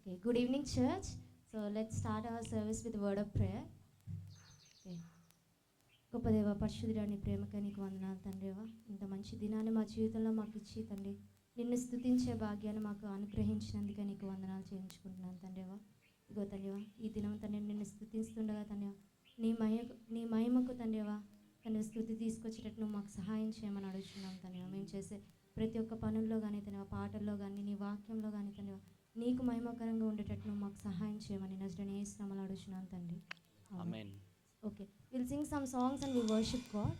Okay, good evening, church. So let's start our service with a word of prayer. Okay. గొప్ప దేవ, పరిశుద్ధుడాని, ప్రేమగా నీకు వందనాలు తండ్రివా. ఇంత మంచి దినాన్ని మా జీవితంలో మాకు ఇచ్చి తండ్రి, నిన్ను స్తుతించే భాగ్యాన్ని మాకు అనుగ్రహించినందుకే నీకు వందనాలు చేయించుకుంటున్నాను తండ్రివా. ఇగో తండ్రివా, ఈ దినం తండ్రి నిన్ను స్తుతిస్తుండగా తండ్రివా, నీ మహిమకు తండ్రివా తండ్రి స్తుతి తీసుకొచ్చేటట్టు నువ్వు మాకు సహాయం చేయమని అడుగుతున్నాం తండ్రివా. మేము చేసే ప్రతి ఒక్క పనుల్లో కానీ తండ్రివా, పాటల్లో కానీ నీ వాక్యంలో కానీ తండ్రివా నీకు మహిమకరంగా ఉండేటట్టు నువ్వు మాకు సహాయం చేయమని నజరేయుడైన యేసు నామములో అడుగుతున్నాను తండ్రి. ఆమేన్. Okay, we'll sing some songs and we worship God.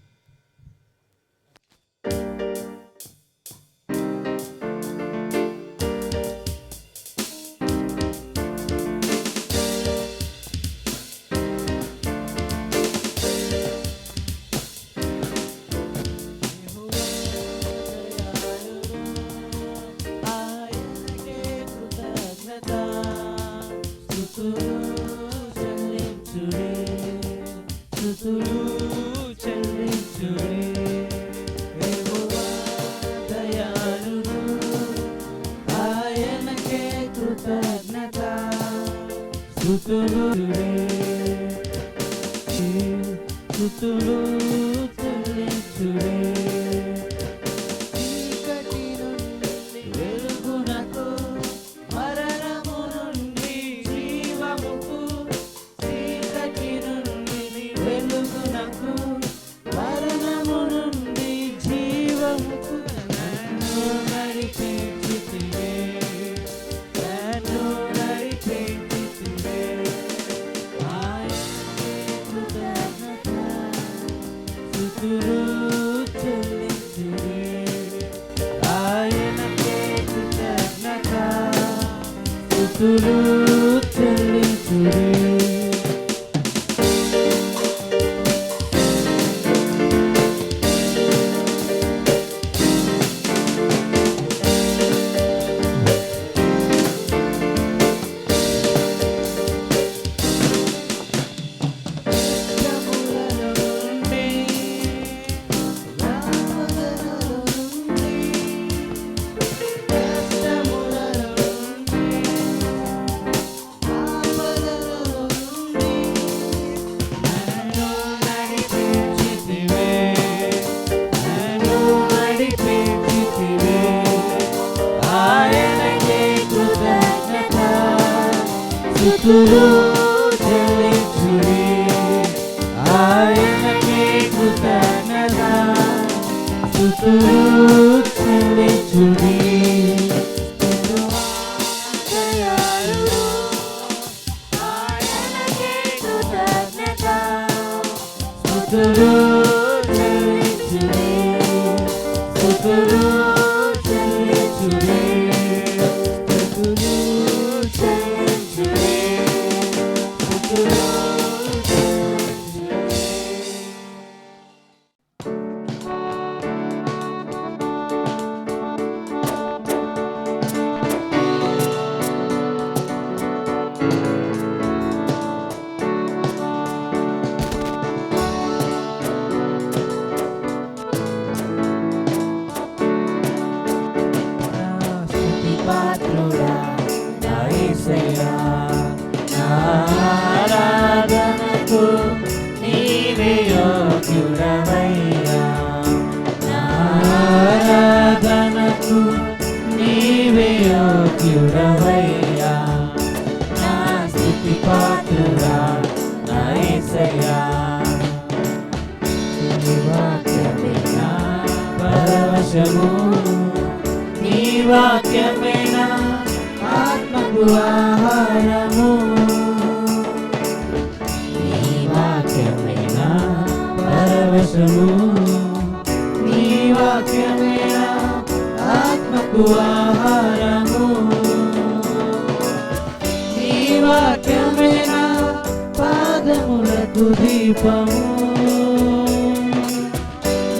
పాత్రుడా నా యేసయ్యా పరవశము నీ వాక్యమైన ఆత్మకు ఆహారము నీ వాక్యమైన పరవశము నీ వాక్యమైన ఆత్మకు ఆహారము నీ వాక్యమైన పాదములకు దీపము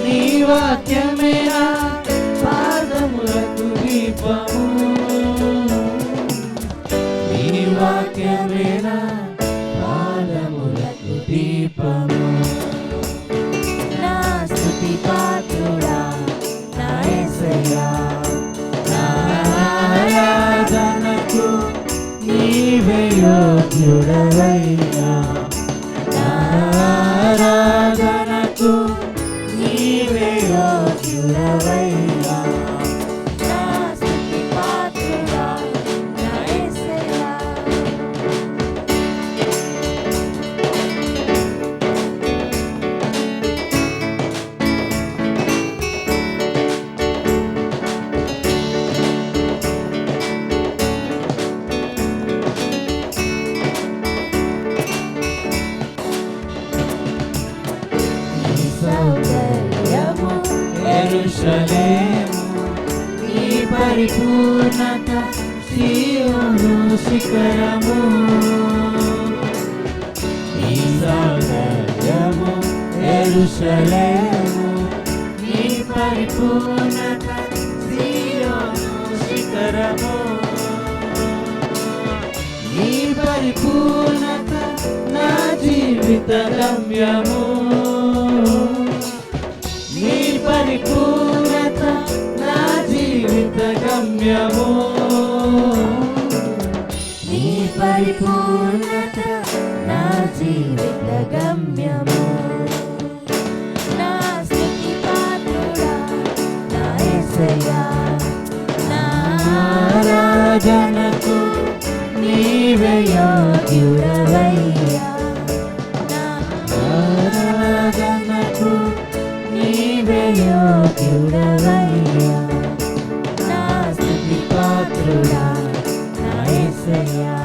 నీ వాక్యమైన పాదములకు దీపము నీ వాక్యమైన పాదములకు దీపము నా స్తుతి పాత్రుడా నా యేసయ్యా నా ఆరాధనకు నీవే యోగ్యుడవయ్యా నా ఆరాధనకు నీవే యోగ్యుడవయ్యా నా స్తుతి పాత్రుడా నా యేసయ్యా నీ సౌందర్యము యెరూషలేము నీ పరిపూర్ణత సీయోను శిఖరము నీ సౌందర్యము యెరూషలేము నీ పరిపూర్ణత సీయోను శిఖరము నీ పరిపూర్ణత నా జీవిత గమ్యము నీ పరిపూర్ణత నా జీవిత గమ్యము నీ పరిపూర్ణత నా జీవిత గమ్యము నా స్తుతి పాత్రుడా నా యేసయ్యా నా ఆరాధనకు నీవే యోగ్యుడవయ్యా నా ఆరాధనకు నీవే యోగ్యుడవయ్యా నా స్తుతి పాత్రుడా నా యేసయ్యా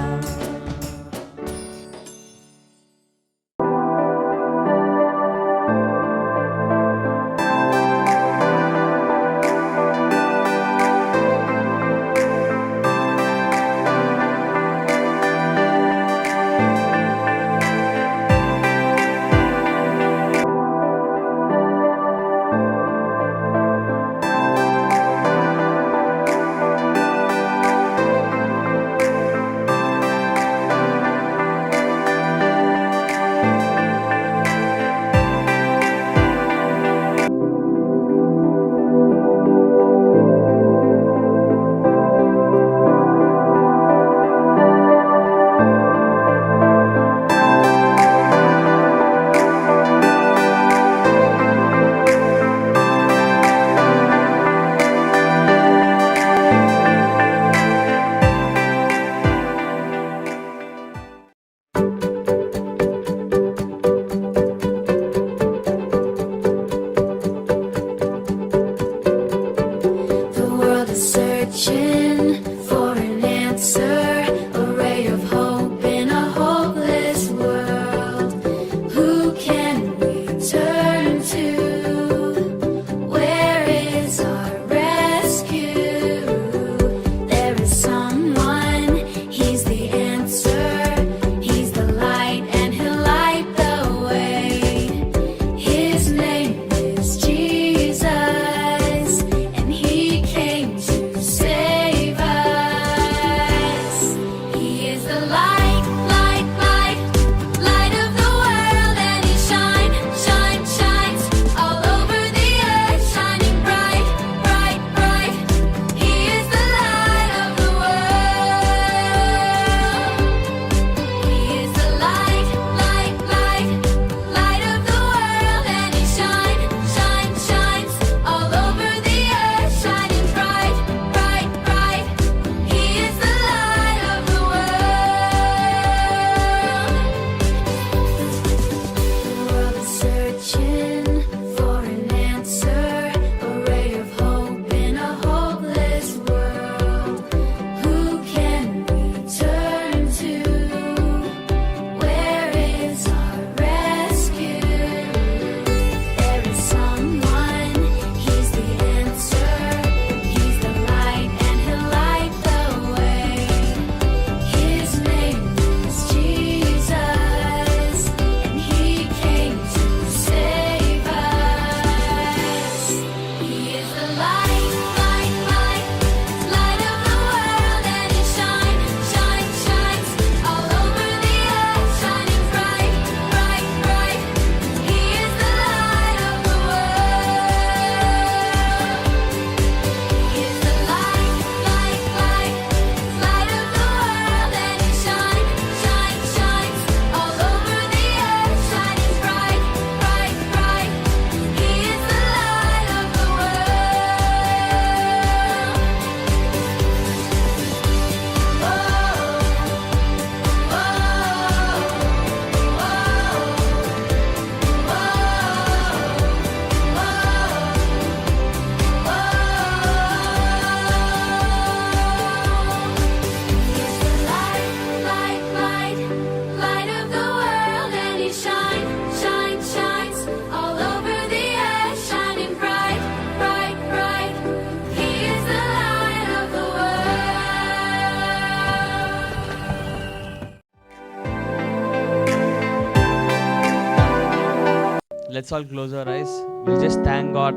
let's all close our eyes. We'll just thank God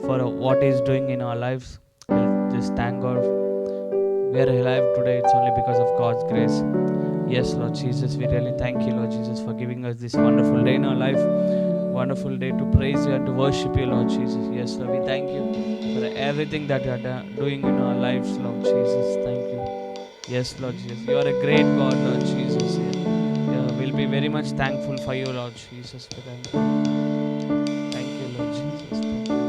for what He's doing in our lives. We'll just thank God. We are alive today, it's only because of God's grace. Yes, Lord Jesus, we really thank you, Lord Jesus, for giving us this wonderful day in our life. Wonderful day to praise you and to worship you, Lord Jesus. Yes, Lord, we thank you for everything that you are doing in our lives, Lord Jesus. Thank you. Yes, Lord Jesus. You are a great God, Lord Jesus. Yeah, we'll be very much thankful for you, Lord Jesus. Thank you. Thank you, Lord Jesus. Thank you.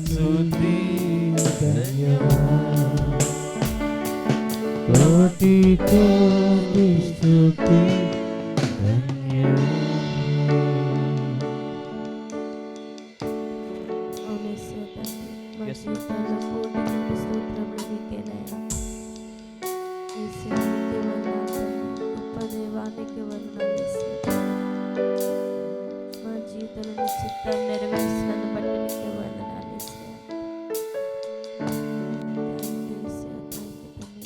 స్తుతి ధన్యవాదం కోటి కోటి స్తుతి ధన్యవాదం. అవునేశ్వర తండ్రి, మా Yes. జీవితాల్లో కోటి కోటి స్తోత్రములు నీకేనయ్యా. యేసయ్యా, నీకే వందనాలు తండ్రి. గొప్ప దేవానికి వందనాలు యేసయ్యా. మా జీవితంలో నీ చిత్తాన్ని నెరవేర్చినందు బట్టి నీకే వందనాలు యేసయ్యా. Thank you, Yesayya. Thank you, తండ్రి.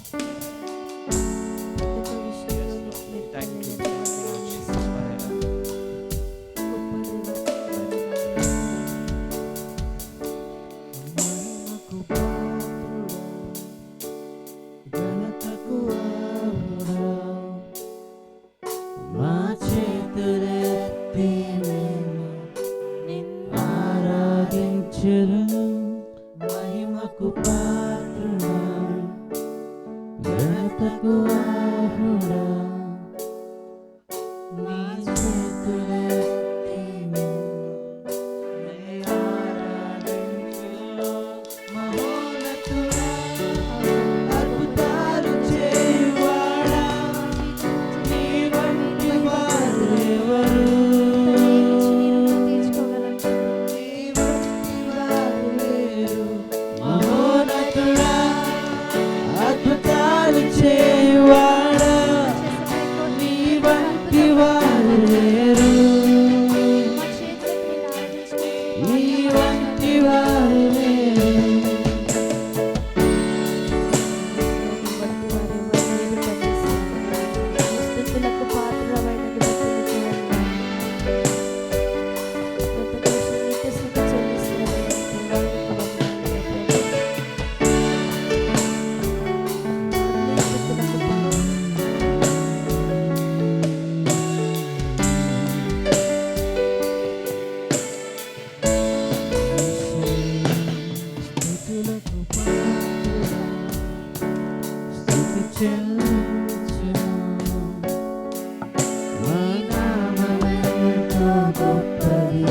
ప్రతి ఒక్క విషయంలో నీకు మీరు Thank you, కలిగిన Lord వందనాలు Jesus, Yesayya. for your love. గొప్ప దేవానికి వందనాలు యేసయ్యా. మహిమకు పాత్రుడా, ఘనతకు అర్హుడా, మా చేతులెత్తి మేము నిన్ను ఆరాధించెదము. మహిమకు పాత్రుడా, ఘనతకు అర్హుడా, నీ చేతులెత్తి మేము ఆరాధించెదము. మహోన్నతుడా, అద్భుతాలు చేయువాడా, నీ వంటి వారు ఎవరు? నీ వంటి వారు లేరు. మహోన్నతుడా, అద్భుతాలు చేయువాడా, నీ వంటి వారు లేరు. నీ వంటి వారు లేరు. స్తుతులకు పాత్రుడవైనది బట్టి నీకు వందనాలు. ప్రతి ఒక్క నీకే స్తుతి చెల్లిస్తున్నాను. దేవానికి వందనాలు ప్రభు. అన్ని స్తుతులకు స్తుతులకు పాత్రుడా, స్తుతి చెల్లించుము. నీ నామమెంతో గొప్పది,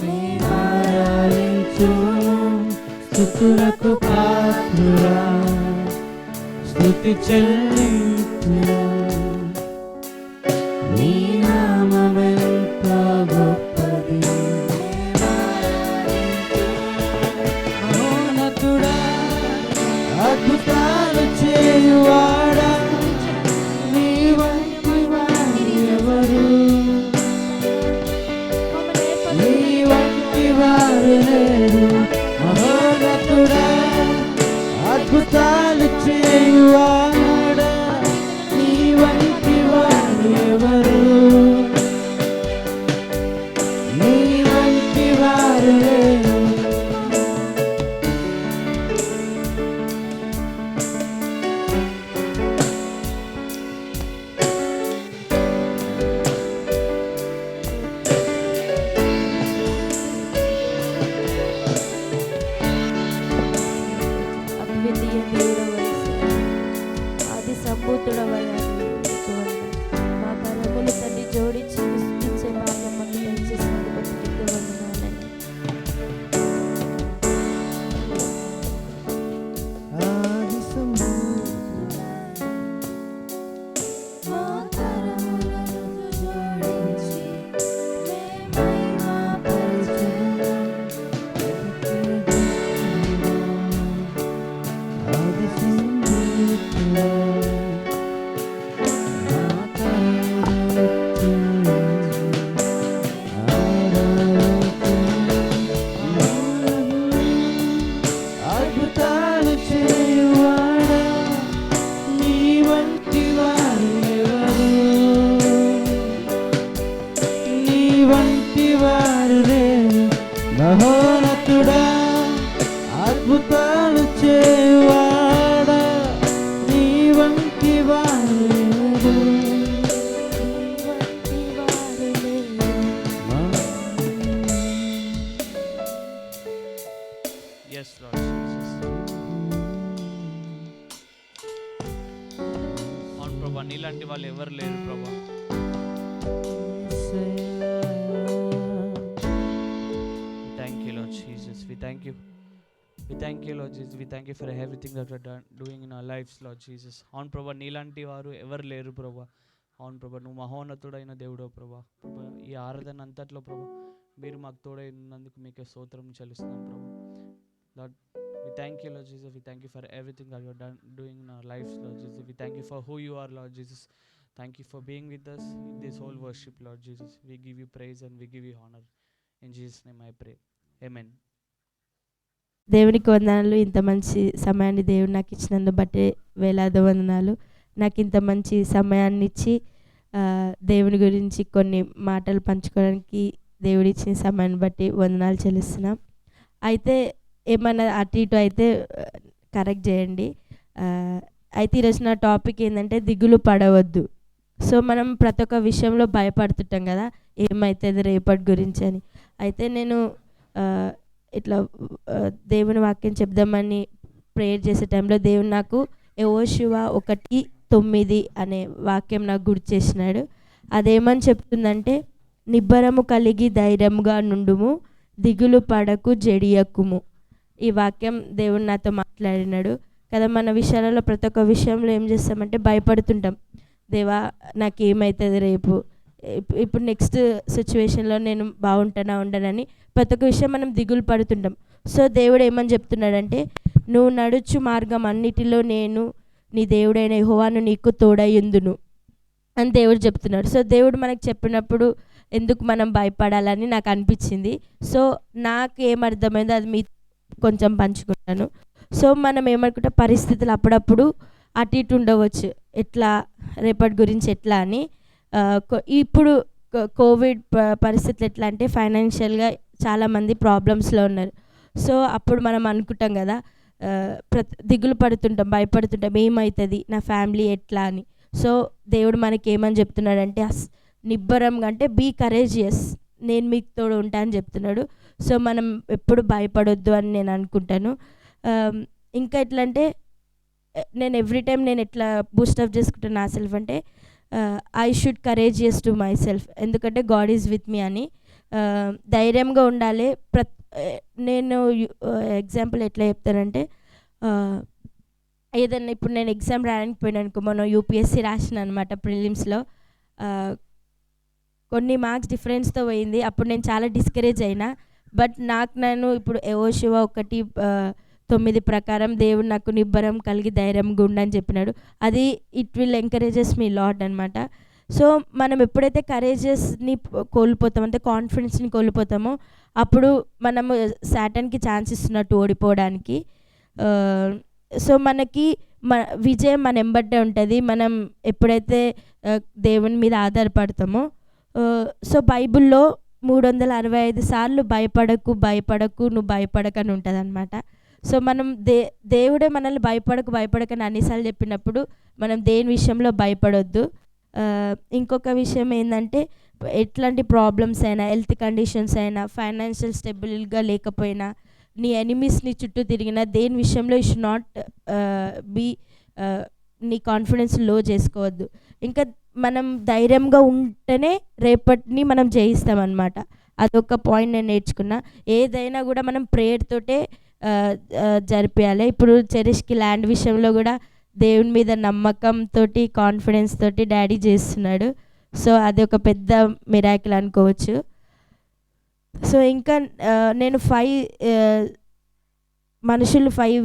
మేము ఆరాధించుము. స్తుతులకు పాత్రుడా, స్తుతి చెల్లించుము. నీ నామమెంతో గొప్పది, మేము ఆరాధించుము. మహోన్నతుడా, అద్భుతాలు చేయువాడా, నీ వంటి వారు ఎవరు? నీ వంటి వారు లేరు. మహోన్నతుడా, అద్భుతాలు చేయువాడా, నీ వంటి వారు ఎవరు? నీ వంటి వారు లేరు. అద్వితీయ దేవుడవైన ఆది సంభూతుడవైన నీకు వందనాలు. మా కరములు తండ్రి జోడించి స్తుతించే భాగ్యం మాకు దయచేసినందుకు బట్టి నీకు వందనాలండి. ఆది సంభూతుడా, మా కరములను జోడించి మహిమపరచుము. ఆది సంభూతుడా, మా కరములెత్తి ఆరాధించుము. అద్భుతాలు చేయువాడా, నీ వంటి వారు ఎవరు? నీ వంటి వారు లేరు. మహోన్నతుడా, అద్భుతాలు చేయువాడా, నీ వంటి వారు ఎవరు? నీ వంటి వారు లేరు. Yes, Lord Jesus. అవును ప్రభా, నీలాంటి వాళ్ళు ఎవరు లేరు ప్రభా. thank you, Lord Jesus. We thank you. We thank you, Lord Jesus. We thank you for everything that you're doing in our lives, Lord Jesus. అవును ప్రభా, నీలాంటి వారు ఎవరు లేరు ప్రభా. అవును ప్రభా, నువ్వు మహోన్నతుడైన దేవుడో ప్రభా. ప్రభా, ఈ ఆరాధన అంతట్లో ప్రభా మీరు మాకు తోడైనందుకు మీకు స్తోత్రం చెల్లిస్తున్నాం ప్రభా. Lord, we thank you, Lord Jesus. We thank you for everything that you're doing in our lives, Lord Jesus. We thank you for who you are, Lord Jesus. Thank you for being with us in this whole worship, Lord Jesus. We give you praise and we give you honor. In Jesus' name I pray. Amen. దేవునికి వందనాలు. ఇంత మంచి సమయాన్ని దేవుడు నాకు ఇచ్చినందుకు బట్టి వేలాది వందనాలు. నాకు ఇంత మంచి సమయాన్ని ఇచ్చి దేవుని గురించి కొన్ని మాటలు పంచుకోవడానికి దేవుడు ఇచ్చిన సమయాన్ని బట్టి వందనాలు చెల్లిస్తున్నాం. అయితే ఏమన్నా అటు ఇటు అయితే కరెక్ట్ చేయండి. అయితే ఈరోజు నా టాపిక్ ఏంటంటే దిగులు పడవద్దు. సో మనం ప్రతి ఒక్క విషయంలో భయపడుతుంటాం కదా, ఏమవుతుంది రేపటి గురించి అని. అయితే నేను ఇట్లా దేవుని వాక్యం చెప్దామని ప్రేయర్ చేసే టైంలో దేవుడు నాకు యెహోషువ 1:9 అనే వాక్యం నాకు గుర్తు చేసినాడు. అదేమని చెప్తుందంటే, నిబ్బరము కలిగి ధైర్యముగా నుండుము, దిగులు పడకు జడియకుము. ఈ వాక్యం దేవుడు నాతో మాట్లాడినాడు కదా. మన విషయాలలో ప్రతి ఒక్క విషయంలో ఏం చేస్తామంటే భయపడుతుంటాం. దేవా నాకేమవుతుంది రేపు, ఇప్పుడు నెక్స్ట్ సిచ్యువేషన్లో నేను బాగుంటానా ఉండనని ప్రతి ఒక్క విషయం మనం దిగులు పడుతుంటాం. సో దేవుడు ఏమని చెప్తున్నాడంటే, నువ్వు నడుచు మార్గం అన్నిటిలో నేను నీ దేవుడైన యెహోవాను నీకు తోడయ్యుందును అని దేవుడు చెప్తున్నాడు. సో దేవుడు మనకు చెప్పినప్పుడు ఎందుకు మనం భయపడాలని నాకు అనిపించింది. సో నాకు ఏమర్థమైందో అది మీ కొంచెం పంచుకుంటాను. సో మనం ఏమనుకుంటే పరిస్థితులు అప్పుడప్పుడు అటు ఇటు ఉండవచ్చు, ఎట్లా రేపటి గురించి ఎట్లా అని. ఇప్పుడు కోవిడ్ పరిస్థితులు ఎట్లా అంటే ఫైనాన్షియల్గా చాలామంది ప్రాబ్లమ్స్లో ఉన్నారు. సో అప్పుడు మనం అనుకుంటాం కదా, దిగులు పడుతుంటాం, భయపడుతుంటాం, ఏమవుతుంది నా ఫ్యామిలీ ఎట్లా అని. సో దేవుడు మనకి ఏమని చెప్తున్నాడంటే, నిబ్బరంగా అంటే బీ కరేజియస్, నేను మీకు తోడు ఉంటా అని చెప్తున్నాడు. సో మనం ఎప్పుడు భయపడొద్దు అని నేను అనుకుంటాను. ఇంకా ఎట్లా అంటే నేను ఎవ్రీ టైం నేను ఎట్లా బూస్టప్ చేసుకుంటాను నా సెల్ఫ్ అంటే, I should courageous to my self, ఎందుకంటే గాడ్ ఈజ్ విత్ మీ అని. ధైర్యంగా ఉండాలి. నేను ఎగ్జాంపుల్ ఎట్లా చెప్తానంటే, ఏదన్నా ఇప్పుడు నేను ఎగ్జామ్ రాయడానికి పోయినానుకో, మనం యూపీఎస్సీ రాసిన అనమాట ప్రిలిమ్స్లో, కొన్ని మార్క్స్ డిఫరెన్స్తో పోయింది. అప్పుడు నేను చాలా డిస్కరేజ్ అయినా. బట్ నేను ఇప్పుడు యెహోషువ 1:9 ప్రకారం దేవుడు నాకు నిబ్బరం కలిగి ధైర్యంగా ఉండని చెప్పినాడు. అది it will encourages me lot అనమాట. సో మనం ఎప్పుడైతే కరేజెస్ని కోల్పోతామో, అంటే కాన్ఫిడెన్స్ని కోల్పోతామో, అప్పుడు మనము సాటన్కి ఛాన్స్ ఇస్తున్నట్టు ఓడిపోవడానికి. సో మనకి విజయం మన ఎంబట్టే ఉంటుంది, మనం ఎప్పుడైతే దేవుని మీద ఆధారపడతామో. సో బైబిల్లో 365 సార్లు భయపడకు భయపడకు నువ్వు భయపడకని ఉంటుంది అనమాట. సో మనం దేవుడే మనల్ని భయపడకని అన్నిసార్లు చెప్పినప్పుడు మనం దేని విషయంలో భయపడొద్దు. ఇంకొక విషయం ఏంటంటే, ఎట్లాంటి ప్రాబ్లమ్స్ అయినా, హెల్త్ కండిషన్స్ అయినా, ఫైనాన్షియల్ స్టెబుల్గా లేకపోయినా, నీ ఎనిమీస్ నీ చుట్టూ తిరిగినా, దేని విషయంలో యూ షుడ్ నాట్ బీ నీ కాన్ఫిడెన్స్ లో చేసుకోవద్దు. ఇంకా మనం ధైర్యంగా ఉంటేనే రేపటిని మనం జయిస్తామన్నమాట. అదొక పాయింట్ నేను నేర్చుకున్నా. ఏదైనా కూడా మనం ప్రేయర్ తోటే జరిపేయాలి. ఇప్పుడు చెరిష్కి ల్యాండ్ విషయంలో కూడా దేవుని మీద నమ్మకంతో, కాన్ఫిడెన్స్ తోటి డాడీ చేస్తున్నాడు. సో అది ఒక పెద్ద మిరాకిల్ అనుకోవచ్చు. సో ఇంకా నేను 5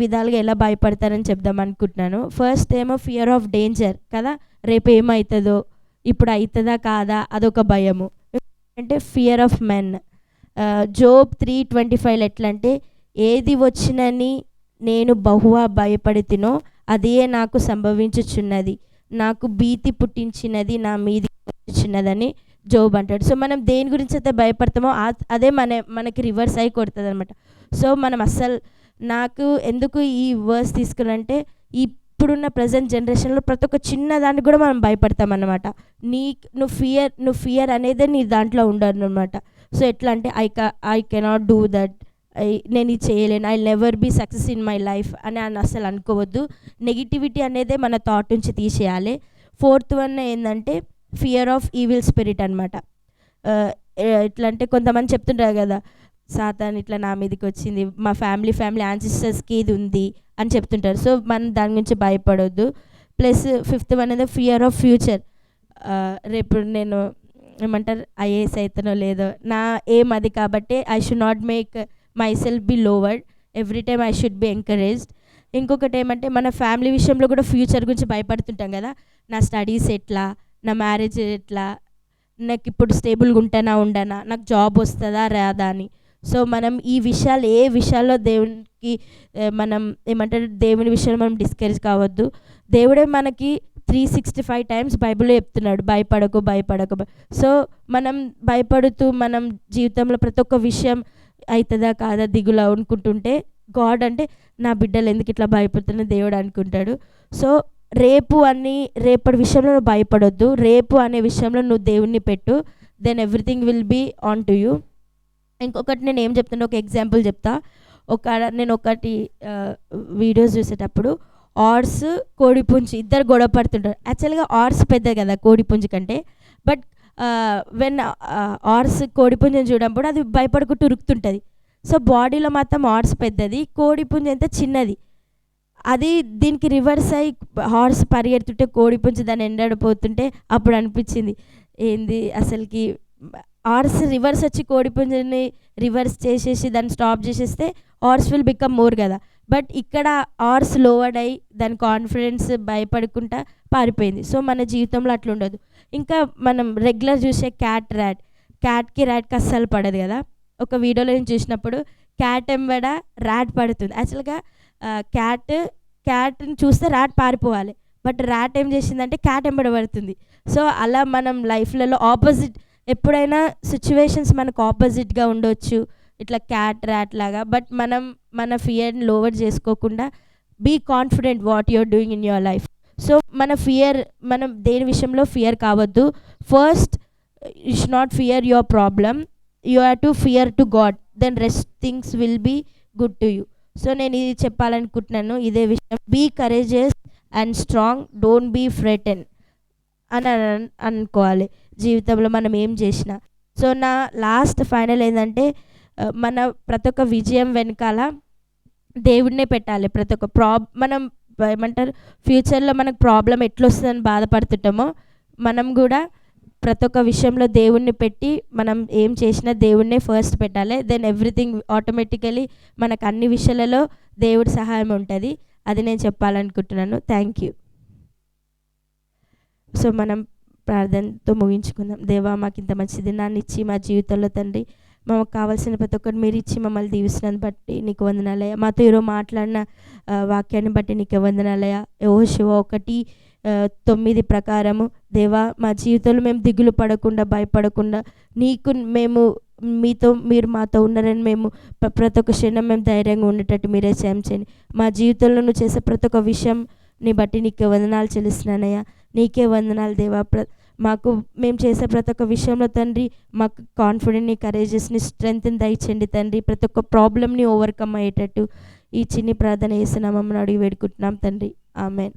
విధాలుగా ఎలా భయపడతారని చెప్దాం అనుకుంటున్నాను. ఫస్ట్ ఏమో ఫియర్ ఆఫ్ డేంజర్ కదా, రేపు ఏమవుతుందో, ఇప్పుడు అవుతుందా కాదా, అదొక భయము. అంటే ఫియర్ ఆఫ్ మెన్. జోబ్ 3:25 ఎట్లా అంటే, ఏది వచ్చినని నేను బహువా భయపడితినో అదే నాకు సంభవించుచున్నది, నాకు భీతి పుట్టించినది నా మీది వచ్చినదని జోబ్ అంటాడు. సో మనం దేని గురించి అయితే భయపడతామో అదే మనకి రివర్స్ అయి కొడుతుంది అనమాట. సో మనం నాకు ఎందుకు ఈ వర్స్ తీసుకున్నంటే, ఇప్పుడున్న ప్రజెంట్ జనరేషన్లో ప్రతి ఒక్క చిన్న దానికి కూడా మనం భయపడతాం అన్నమాట. నువ్వు ఫియర్ అనేది నీ దాంట్లో ఉండదు అనమాట. సో ఎట్లా అంటే, ఐ కెనాట్ డూ దట్, నేను ఇది చేయలేను, I never be success in my life అని అసలు అనుకోవద్దు. నెగిటివిటీ అనేదే మన థాట్ నుంచి తీసేయాలి. 4th వన్ ఏంటంటే ఫియర్ ఆఫ్ ఈవిల్ స్పిరిట్ అనమాట. ఎట్లా అంటే కొంతమంది చెప్తుంటారు కదా, సాతాన్ ఇట్లా నా మీదకి వచ్చింది, మా ఫ్యామిలీ యాన్సిస్టర్స్కి ఇది ఉంది అని చెప్తుంటారు. సో మనం దాని గురించి భయపడొద్దు. ప్లస్ ఫిఫ్త్ వన్ అనేది ఫియర్ ఆఫ్ ఫ్యూచర్. రేపు నేను ఏమంటారు ఐఏఎస్ అవుతానో లేదో, నా ఏం అది కాబట్టి I should not make myself be lowered, every time I should be encouraged. ఇంకొకటి ఏమంటే మన ఫ్యామిలీ విషయంలో కూడా ఫ్యూచర్ గురించి భయపడుతుంటాం కదా, నా స్టడీస్ ఎట్లా, నా మ్యారేజ్ ఎట్లా, నాకు ఇప్పుడు స్టేబుల్గా ఉంటానా ఉండనా, నాకు జాబ్ వస్తుందా రాదా అని. సో మనం ఈ విషయాలు ఏ విషయాల్లో దేవునికి మనం ఏమంటారు దేవుని విషయంలో మనం డిస్కరేజ్ కావద్దు. దేవుడే మనకి 365 టైమ్స్ బైబిల్లో చెప్తున్నాడు భయపడకు భయపడకు. సో మనం భయపడుతూ మనం జీవితంలో ప్రతి ఒక్క విషయం అవుతుందా కాదా దిగులు అనుకుంటుంటే గాడ్ అంటే నా బిడ్డలు ఎందుకు ఇట్లా భయపడుతున్నా దేవుడు అనుకుంటాడు. సో రేపటి విషయంలో నువ్వు భయపడొద్దు, రేపు అనే విషయంలో నువ్వు దేవుణ్ణి పెట్టు, then everything will be on to you. ఇంకొకటి నేను ఏం చెప్తున్నా, ఒక ఎగ్జాంపుల్ చెప్తా. నేను ఒకటి వీడియోస్ చూసేటప్పుడు ఆర్స్ కోడిపుంజు ఇద్దరు గొడవ పడుతుంటారు. యాక్చువల్గా ఆర్స్ పెద్ద కదా కోడిపుంజు కంటే, బట్ వెన్ ఆర్స్ కోడిపుంజుని చూడప్పుడు అది భయపడుకుంటూ ఉరుకుతుంటుంది. సో బాడీలో మాత్రం ఆర్స్ పెద్దది, కోడిపుంజు ఎంత చిన్నది. అది దీనికి రివర్స్ అయ్యి హార్స్ పరిగెడుతుంటే కోడిపుంజు దాన్ని ఎండాడిపోతుంటే అప్పుడు అనిపించింది ఏంది అసలుకి హార్స్ రివర్స్ వచ్చి కోడిపుంజుని రివర్స్ చేసేసి దాన్ని స్టాప్ చేసేస్తే హార్స్ విల్ బికమ్ మోర్ కదా. బట్ ఇక్కడ హార్స్ లోవర్డ్ అయ్యి దాని కాన్ఫిడెన్స్ భయపడకుండా పారిపోయింది. సో మన జీవితంలో అట్లా ఉండదు. ఇంకా మనం రెగ్యులర్ చూసే క్యాట్కి ర్యాట్కి అస్సలు పడదు కదా. ఒక వీడియోలో నేను చూసినప్పుడు క్యాట్ ఎంబడ ర్యాట్ పడుతుంది. యాక్చువల్గా క్యాట్ని చూస్తే ర్యాట్ పారిపోవాలి, బట్ ర్యాట్ ఏం చేసిందంటే క్యాట్ ఎంబడ పడుతుంది. సో అలా మనం లైఫ్లలో ఆపోజిట్ ఎప్పుడైనా సిచ్యువేషన్స్ మనకు ఆపోజిట్గా ఉండొచ్చు ఇట్లా ర్యాట్ లాగా. బట్ మనం మన ఫియర్ని లోవర్ చేసుకోకుండా be confident what you're doing in your life. So మనం దేని విషయంలో ఫియర్ కావద్దు. First you should not fear your problem, you have to fear to God, then rest things will be good to you. So నేను ఇది చెప్పాలనుకుంటున్నాను, ఇదే విషయం. Be courageous and strong, don't be frighten అని అనుకోవాలి జీవితంలో మనం ఏం చేసినా. సో నా లాస్ట్ ఫైనల్ ఏంటంటే మన ప్రతి ఒక్క విజయం వెనకాల దేవుడినే పెట్టాలి. ప్రతి ఒక్క మనం ఏమంటారు ఫ్యూచర్లో మనకు ప్రాబ్లం ఎట్లొస్తుందని బాధపడుతుంటామో మనం కూడా ప్రతి ఒక్క విషయంలో దేవుణ్ణి పెట్టి మనం ఏం చేసినా దేవుణ్ణే ఫస్ట్ పెట్టాలి. దెన్ ఎవ్రీథింగ్ ఆటోమేటికలీ మనకు అన్ని విషయాలలో దేవుడి సహాయం ఉంటుంది. అది నేను చెప్పాలనుకుంటున్నాను. Thank you. సో మనం ప్రార్థనతో ముగించుకుందాం. దేవా, మాకు ఇంత మంచి దినాన్ని ఇచ్చి మా జీవితంలో తండ్రి మాకు కావాల్సిన ప్రతి ఒక్కటి మీరు ఇచ్చి మమ్మల్ని దీవిస్తున్నందుకు బట్టి నీకు వందనాలయ్య. మాతో ఈరోజు మాట్లాడిన వాక్యాన్ని బట్టి నీకు వందనాలయ్య. యెహోషువ 1:9 ప్రకారము దేవా, మా జీవితంలో మేము దిగులు పడకుండా భయపడకుండా మీరు మాతో ఉన్నారని మేము ప్రతి ఒక్క క్షణం మేము ధైర్యంగా ఉండేటట్టు మీరే సాయం చేయండి. మా జీవితంలో నువ్వు చేసే ప్రతి ఒక్క విషయం నీ బట్టి నీకే వందనాలు చెల్లిస్తున్నానయ్యా. నీకే వందనాలు దేవా. మేము చేసే ప్రతి ఒక్క విషయంలో తండ్రి మాకు కాన్ఫిడెంట్ని, కరేజెస్ని, స్ట్రెంగ్త్ని దయచేయండి తండ్రి. ప్రతి ఒక్క ప్రాబ్లమ్ని ఓవర్కమ్ అయ్యేటట్టు ఈ చిన్ని ప్రార్థన యేసు నామమున అడిగి వేడుకుంటున్నాం తండ్రి. Amen.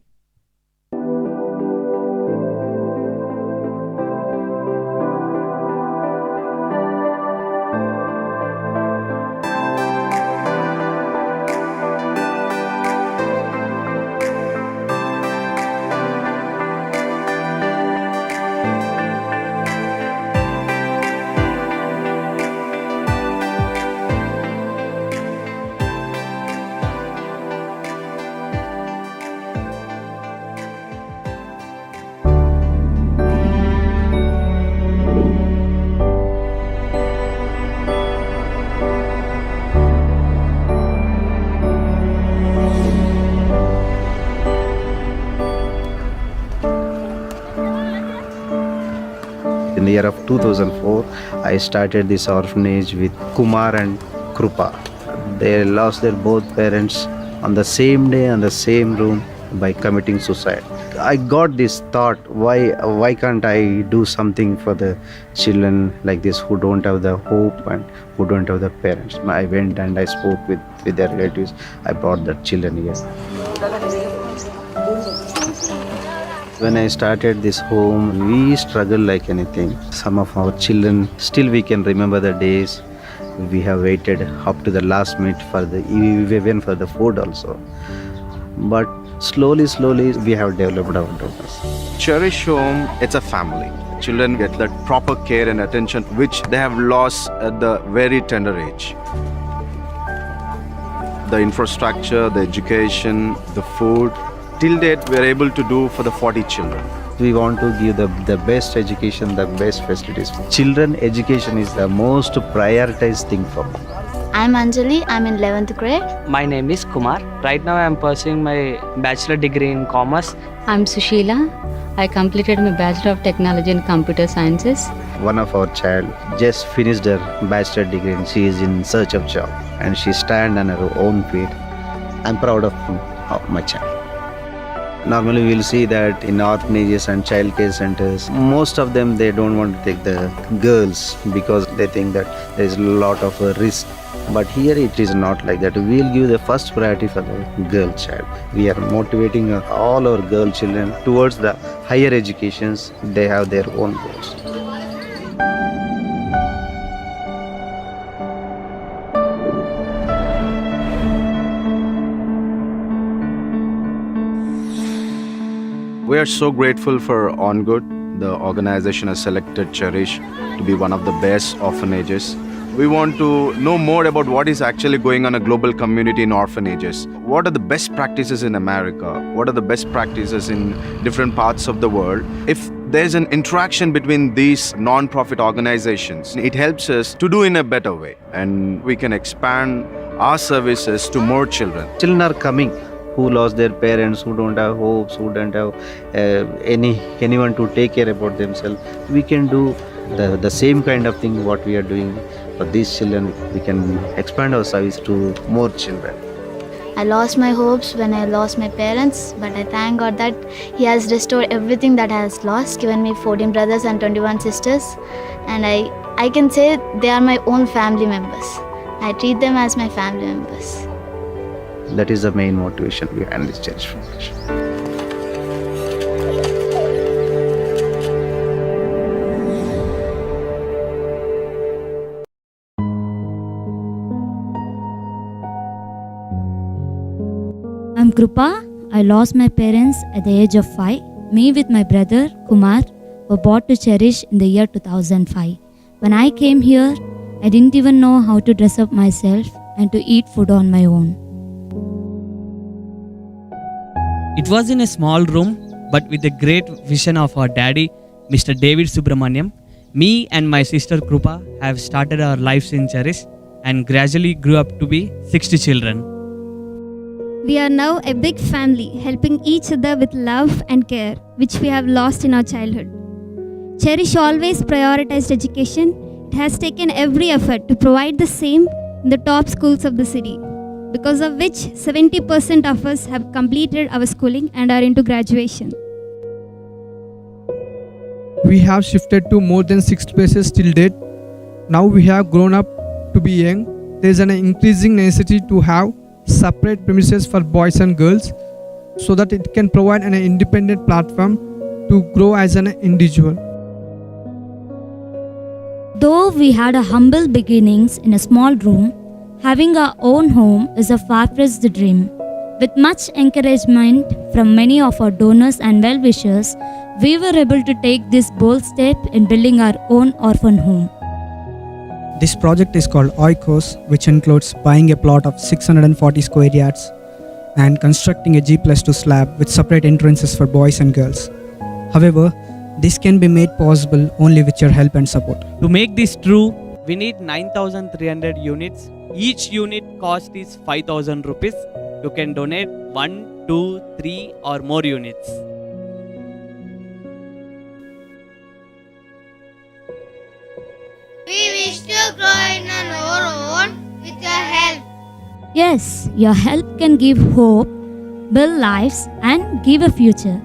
In the year of 2004, I started this orphanage with Kumar and Krupa. They lost their both parents on the same day, on the same room, by committing suicide. I got this thought, why can't I do something for the children like this who don't have the hope and who don't have the parents. I went and I spoke with their relatives. I brought the children here. When I started this home, we struggled like anything. Some of our children, still we can remember the days We have waited up to the last minute for the even for the food also. But slowly, we have developed our donors. Cherish Home, it's a family. Children get that proper care and attention which they have lost at the very tender age. The infrastructure, the education, the food, till date we are able to do for the 40 children. We want to give the best education, the best facilities. Children education is the most prioritized thing for me. I'm Anjali, I'm in 11th grade. My name is Kumar. Right now I am pursuing my bachelor degree in commerce. I'm Sushila. I completed my Bachelor of Technology in Computer Sciences. One of our child just finished her bachelor degree and she is in search of job and she stand on her own feet. I'm proud of my child. Normally we'll see that in orphanages and child care centers, most of them they don't want to take the girls because they think that there is a lot of risk. But here it is not like that. We'll give the first priority for the girl child. We are motivating all our girl children towards the higher educations. They have their own goals. We are so grateful for On Good. The organization has selected Cherish to be one of the best orphanages. We want to know more about what is actually going on in a global community in orphanages. What are the best practices in America? What are the best practices in different parts of the world? If there's an interaction between these non-profit organizations, it helps us to do in a better way. And we can expand our services to more children. Children are coming who lost their parents, who don't have hopes, who don't have anyone to take care about themselves. We can do the same kind of thing what we are doing for these children. We can expand our service to more children. I lost my hopes when I lost my parents, but I thank God that He has restored everything that I has lost, given me 14 brothers and 21 sisters, and I can say they are my own family members. I treat them as my family members. That is the main motivation behind this Cherish Foundation. I'm Krupa. I lost my parents at the age of 5. Me with my brother Kumar were brought to Cherish in the year 2005. When I came here, I didn't even know how to dress up myself and to eat food on my own. It was in a small room, but with the great vision of our daddy, Mr. David Subramaniam, me and my sister Krupa have started our lives in Cherish and gradually grew up to be 60 children. We are now a big family, helping each other with love and care, which we have lost in our childhood. Cherish always prioritized education. It has taken every effort to provide the same in the top schools of the city, because of which 70% of us have completed our schooling and are into graduation. We have shifted to more than 6 places till date. Now we have grown up to be young. There is an increasing necessity to have separate premises for boys and girls so that it can provide an independent platform to grow as an individual. Though we had a humble beginnings in a small room, having our own home is a far-fetched dream. With much encouragement from many of our donors and well-wishers, we were able to take this bold step in building our own orphan home. This project is called Oikos, which includes buying a plot of 640 square yards and constructing a G+2 slab with separate entrances for boys and girls. However, this can be made possible only with your help and support. To make this true, we need 9,300 units. Each unit cost is 5,000 rupees. You can donate 1, 2, 3 or more units. We wish to grow in our own with your help. Yes, your help can give hope, build lives, and give a future.